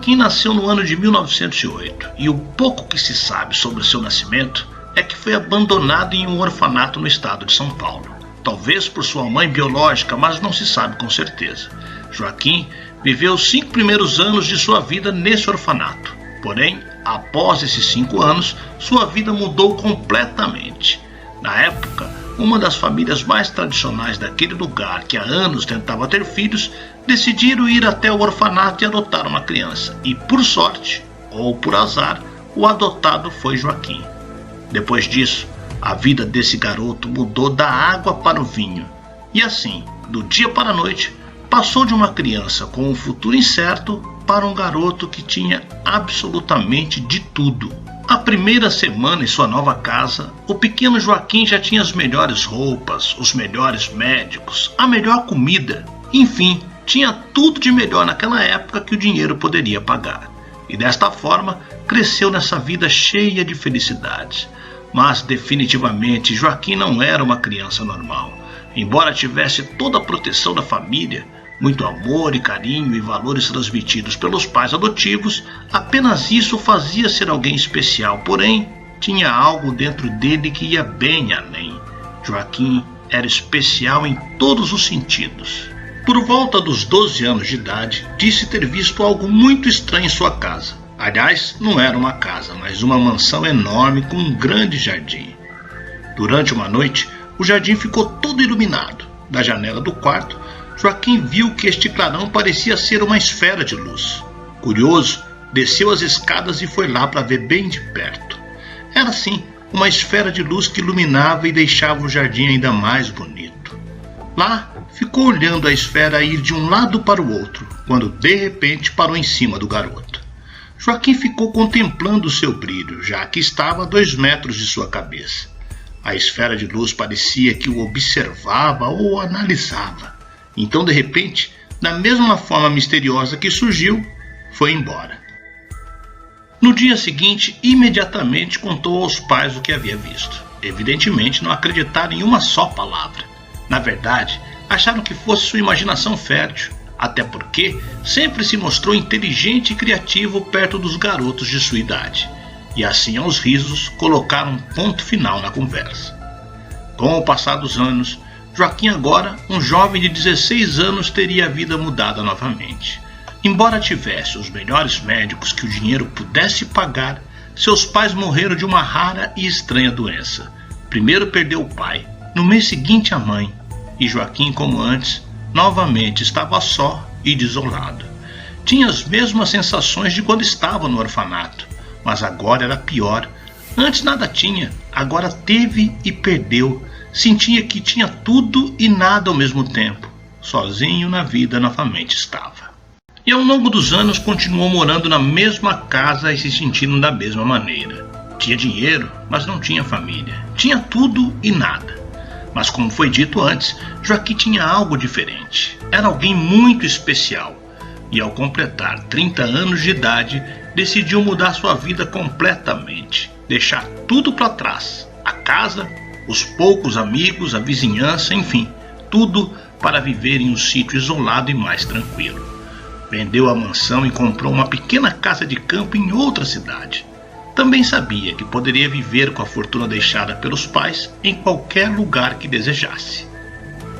Joaquim nasceu no ano de 1908 e o pouco que se sabe sobre seu nascimento é que foi abandonado em um orfanato no estado de São Paulo. Talvez por sua mãe biológica, mas não se sabe com certeza. Joaquim viveu os 5 primeiros anos de sua vida nesse orfanato. Porém, após esses 5 anos, sua vida mudou completamente. Na época, uma das famílias mais tradicionais daquele lugar, que há anos tentava ter filhos, decidiram ir até o orfanato e adotar uma criança. E por sorte, ou por azar, o adotado foi Joaquim. Depois disso, a vida desse garoto mudou da água para o vinho. E assim, do dia para a noite, passou de uma criança com um futuro incerto para um garoto que tinha absolutamente de tudo. A primeira semana em sua nova casa, o pequeno Joaquim já tinha as melhores roupas, os melhores médicos, a melhor comida. Enfim, tinha tudo de melhor naquela época que o dinheiro poderia pagar. E desta forma, cresceu nessa vida cheia de felicidades. Mas definitivamente Joaquim não era uma criança normal. Embora tivesse toda a proteção da família, muito amor e carinho e valores transmitidos pelos pais adotivos, apenas isso o fazia ser alguém especial. Porém, tinha algo dentro dele que ia bem além. Joaquim era especial em todos os sentidos. Por volta dos 12 anos de idade, disse ter visto algo muito estranho em sua casa. Aliás, não era uma casa, mas uma mansão enorme com um grande jardim. Durante uma noite, o jardim ficou todo iluminado. Da janela do quarto, Joaquim viu que este clarão parecia ser uma esfera de luz. Curioso, desceu as escadas e foi lá para ver bem de perto. Era sim uma esfera de luz que iluminava e deixava o jardim ainda mais bonito. Lá, ficou olhando a esfera ir de um lado para o outro, quando de repente parou em cima do garoto. Joaquim ficou contemplando o seu brilho, já que estava a 2 metros de sua cabeça. A esfera de luz parecia que o observava ou o analisava. Então, de repente, da mesma forma misteriosa que surgiu, foi embora. No dia seguinte, imediatamente contou aos pais o que havia visto. Evidentemente, não acreditaram em uma só palavra. Na verdade, acharam que fosse sua imaginação fértil, até porque sempre se mostrou inteligente e criativo perto dos garotos de sua idade. E assim, aos risos, colocaram um ponto final na conversa. Com o passar dos anos, Joaquim agora, um jovem de 16 anos, teria a vida mudada novamente. Embora tivesse os melhores médicos que o dinheiro pudesse pagar, seus pais morreram de uma rara e estranha doença. Primeiro perdeu o pai, no mês seguinte a mãe, e Joaquim, como antes, novamente estava só e desolado. Tinha as mesmas sensações de quando estava no orfanato, mas agora era pior. Antes nada tinha, agora teve e perdeu. Sentia que tinha tudo e nada ao mesmo tempo. Sozinho na vida novamente estava. E ao longo dos anos continuou morando na mesma casa e se sentindo da mesma maneira. Tinha dinheiro, mas não tinha família. Tinha tudo e nada. Mas como foi dito antes, Joaquim tinha algo diferente. Era alguém muito especial. E ao completar 30 anos de idade, decidiu mudar sua vida completamente. Deixar tudo para trás. A casa, os poucos amigos, a vizinhança, enfim, tudo para viver em um sítio isolado e mais tranquilo. Vendeu a mansão e comprou uma pequena casa de campo em outra cidade. Também sabia que poderia viver com a fortuna deixada pelos pais em qualquer lugar que desejasse.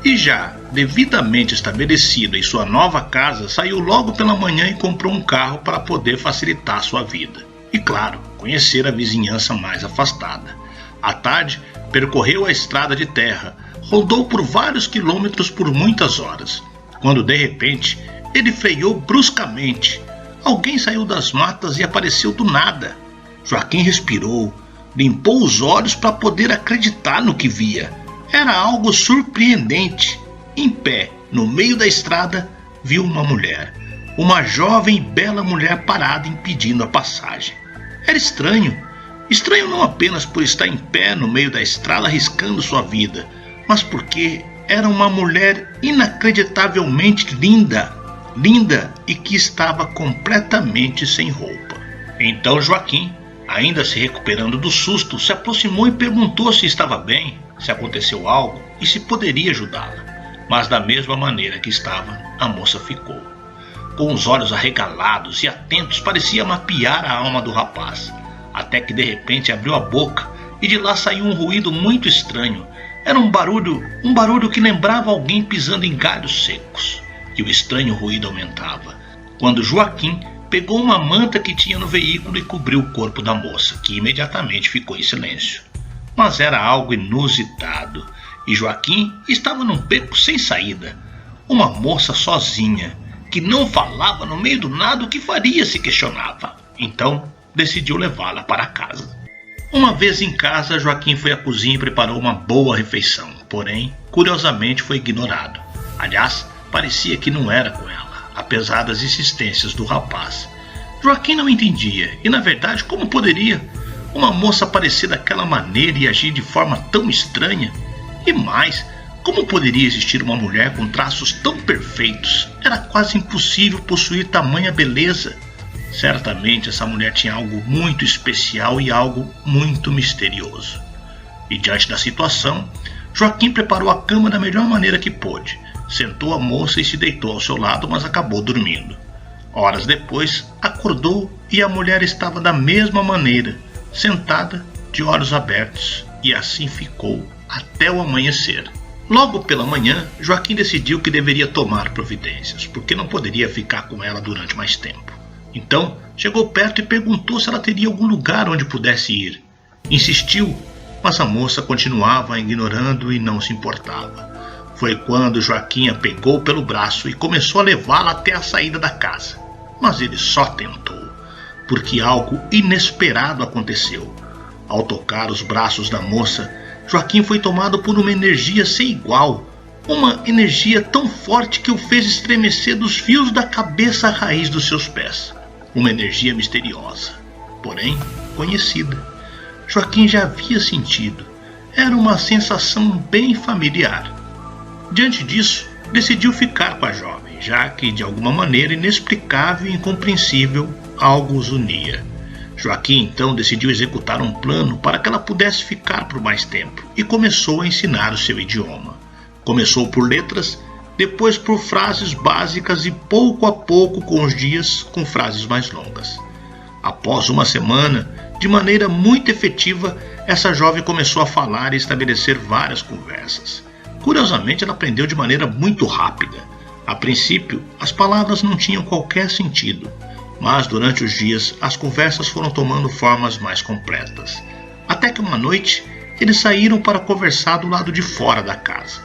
E já devidamente estabelecido em sua nova casa, saiu logo pela manhã e comprou um carro para poder facilitar sua vida. E claro, conhecer a vizinhança mais afastada. À tarde, percorreu a estrada de terra, rodou por vários quilômetros por muitas horas, quando de repente ele freou bruscamente. Alguém saiu das matas e apareceu do nada. Joaquim respirou, limpou os olhos para poder acreditar no que via. Era algo surpreendente. Em pé, no meio da estrada, viu uma mulher. Uma jovem e bela mulher parada impedindo a passagem. Era estranho. Estranho não apenas por estar em pé no meio da estrada arriscando sua vida, mas porque era uma mulher inacreditavelmente linda. Linda e que estava completamente sem roupa. Então Joaquim, ainda se recuperando do susto, se aproximou e perguntou se estava bem, se aconteceu algo e se poderia ajudá-la. Mas da mesma maneira que estava, a moça ficou. Com os olhos arregalados e atentos, parecia mapear a alma do rapaz, até que de repente abriu a boca e de lá saiu um ruído muito estranho. Era um barulho que lembrava alguém pisando em galhos secos. E o estranho ruído aumentava, quando Joaquim pegou uma manta que tinha no veículo e cobriu o corpo da moça, que imediatamente ficou em silêncio. Mas era algo inusitado, e Joaquim estava num beco sem saída. Uma moça sozinha, que não falava no meio do nada, o que faria, se questionava. Então decidiu levá-la para casa. Uma vez em casa, Joaquim foi à cozinha e preparou uma boa refeição, porém, curiosamente foi ignorado. Aliás, parecia que não era com ela, apesar das insistências do rapaz. Joaquim não entendia, e na verdade, como poderia uma moça aparecer daquela maneira e agir de forma tão estranha? E mais, como poderia existir uma mulher com traços tão perfeitos? Era quase impossível possuir tamanha beleza. Certamente essa mulher tinha algo muito especial e algo muito misterioso. E diante da situação, Joaquim preparou a cama da melhor maneira que pôde. Sentou a moça e se deitou ao seu lado, mas acabou dormindo. Horas depois, acordou e a mulher estava da mesma maneira, sentada, de olhos abertos, e assim ficou até o amanhecer. Logo pela manhã, Joaquim decidiu que deveria tomar providências, porque não poderia ficar com ela durante mais tempo. Então, chegou perto e perguntou se ela teria algum lugar onde pudesse ir. Insistiu, mas a moça continuava ignorando e não se importava. Foi quando Joaquim a pegou pelo braço e começou a levá-la até a saída da casa. Mas ele só tentou, porque algo inesperado aconteceu. Ao tocar os braços da moça, Joaquim foi tomado por uma energia sem igual. Uma energia tão forte que o fez estremecer dos fios da cabeça à raiz dos seus pés. Uma energia misteriosa, porém conhecida. Joaquim já havia sentido. Era uma sensação bem familiar. Diante disso, decidiu ficar com a jovem, já que de alguma maneira inexplicável e incompreensível algo os unia. Joaquim então decidiu executar um plano para que ela pudesse ficar por mais tempo e começou a ensinar o seu idioma. Começou por letras, depois por frases básicas e pouco a pouco com os dias com frases mais longas. Após uma semana, de maneira muito efetiva, essa jovem começou a falar e estabelecer várias conversas. Curiosamente, ela aprendeu de maneira muito rápida. A princípio, as palavras não tinham qualquer sentido, mas durante os dias as conversas foram tomando formas mais completas. Até que uma noite, eles saíram para conversar do lado de fora da casa.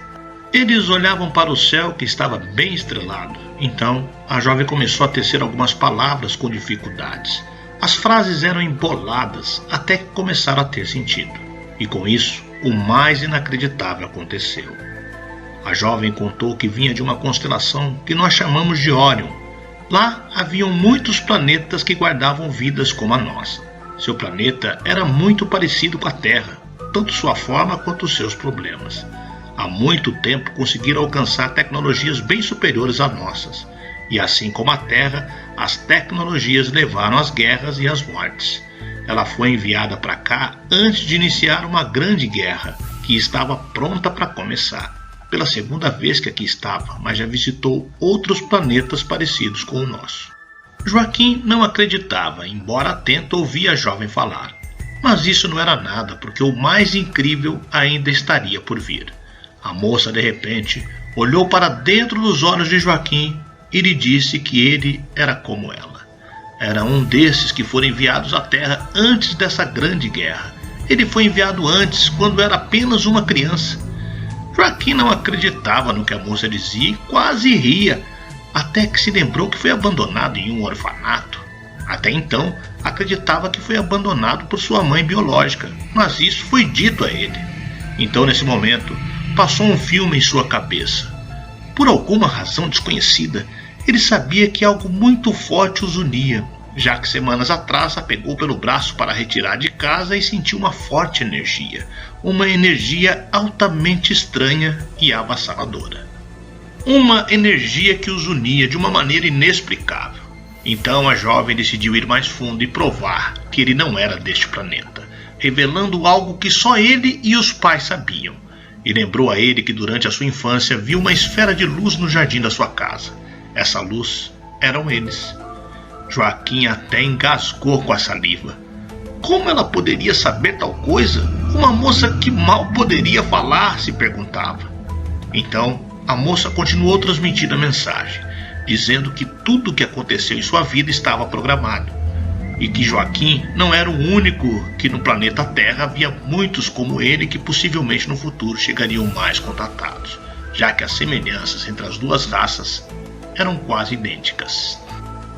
Eles olhavam para o céu, que estava bem estrelado. Então, a jovem começou a tecer algumas palavras com dificuldades. As frases eram emboladas até que começaram a ter sentido. E com isso, o mais inacreditável aconteceu. A jovem contou que vinha de uma constelação que nós chamamos de Órion. Lá haviam muitos planetas que guardavam vidas como a nossa. Seu planeta era muito parecido com a Terra, tanto sua forma quanto os seus problemas. Há muito tempo conseguiram alcançar tecnologias bem superiores às nossas. E assim como a Terra, as tecnologias levaram às guerras e às mortes. Ela foi enviada para cá antes de iniciar uma grande guerra, que estava pronta para começar. Pela segunda vez que aqui estava, mas já visitou outros planetas parecidos com o nosso. Joaquim não acreditava, embora atento ouvia a jovem falar. Mas isso não era nada, porque o mais incrível ainda estaria por vir. A moça, de repente, olhou para dentro dos olhos de Joaquim e lhe disse que ele era como ela. Era um desses que foram enviados à Terra antes dessa grande guerra. Ele foi enviado antes, quando era apenas uma criança. Joaquim não acreditava no que a moça dizia e quase ria, até que se lembrou que foi abandonado em um orfanato. Até então, acreditava que foi abandonado por sua mãe biológica, mas isso foi dito a ele. Então, nesse momento, passou um filme em sua cabeça. Por alguma razão desconhecida, ele sabia que algo muito forte os unia, já que semanas atrás a pegou pelo braço para retirar de casa e sentiu uma forte energia, uma energia altamente estranha e avassaladora. Uma energia que os unia de uma maneira inexplicável. Então a jovem decidiu ir mais fundo e provar que ele não era deste planeta, revelando algo que só ele e os pais sabiam. E lembrou a ele que durante a sua infância viu uma esfera de luz no jardim da sua casa. Essa luz eram eles. Joaquim até engasgou com a saliva. Como ela poderia saber tal coisa? Uma moça que mal poderia falar, se perguntava. Então, a moça continuou transmitindo a mensagem, dizendo que tudo o que aconteceu em sua vida estava programado, e que Joaquim não era o único, que no planeta Terra havia muitos como ele que possivelmente no futuro chegariam mais contatados, já que as semelhanças entre as duas raças eram quase idênticas.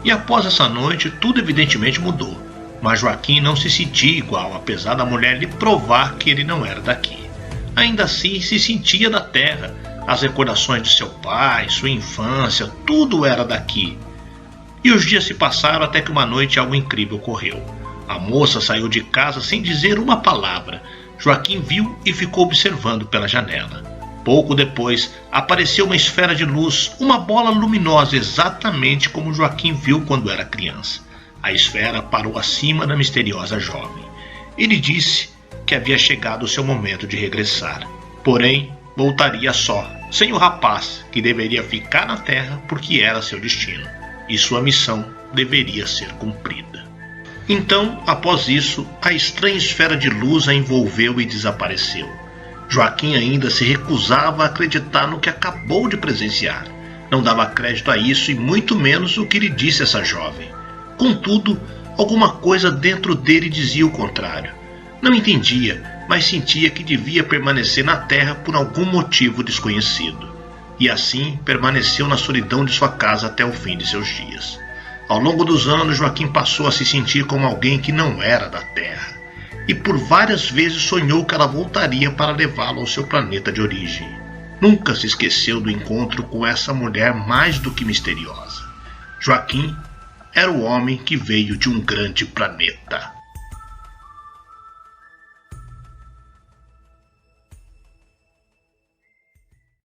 E após essa noite, tudo evidentemente mudou, mas Joaquim não se sentia igual, apesar da mulher lhe provar que ele não era daqui. Ainda assim, se sentia da Terra. As recordações de seu pai, sua infância, tudo era daqui. E os dias se passaram até que uma noite algo incrível ocorreu. A moça saiu de casa sem dizer uma palavra. Joaquim viu e ficou observando pela janela. Pouco depois, apareceu uma esfera de luz, uma bola luminosa, exatamente como Joaquim viu quando era criança. A esfera parou acima da misteriosa jovem. Ele disse que havia chegado o seu momento de regressar. Porém, voltaria só, sem o rapaz, que deveria ficar na Terra porque era seu destino, e sua missão deveria ser cumprida. Então, após isso, a estranha esfera de luz a envolveu e desapareceu. Joaquim ainda se recusava a acreditar no que acabou de presenciar. Não dava crédito a isso e muito menos o que lhe disse essa jovem. Contudo, alguma coisa dentro dele dizia o contrário. Não entendia, mas sentia que devia permanecer na Terra por algum motivo desconhecido. E assim permaneceu na solidão de sua casa até o fim de seus dias. Ao longo dos anos, Joaquim passou a se sentir como alguém que não era da Terra. E por várias vezes sonhou que ela voltaria para levá-lo ao seu planeta de origem. Nunca se esqueceu do encontro com essa mulher mais do que misteriosa. Joaquim era o homem que veio de um grande planeta.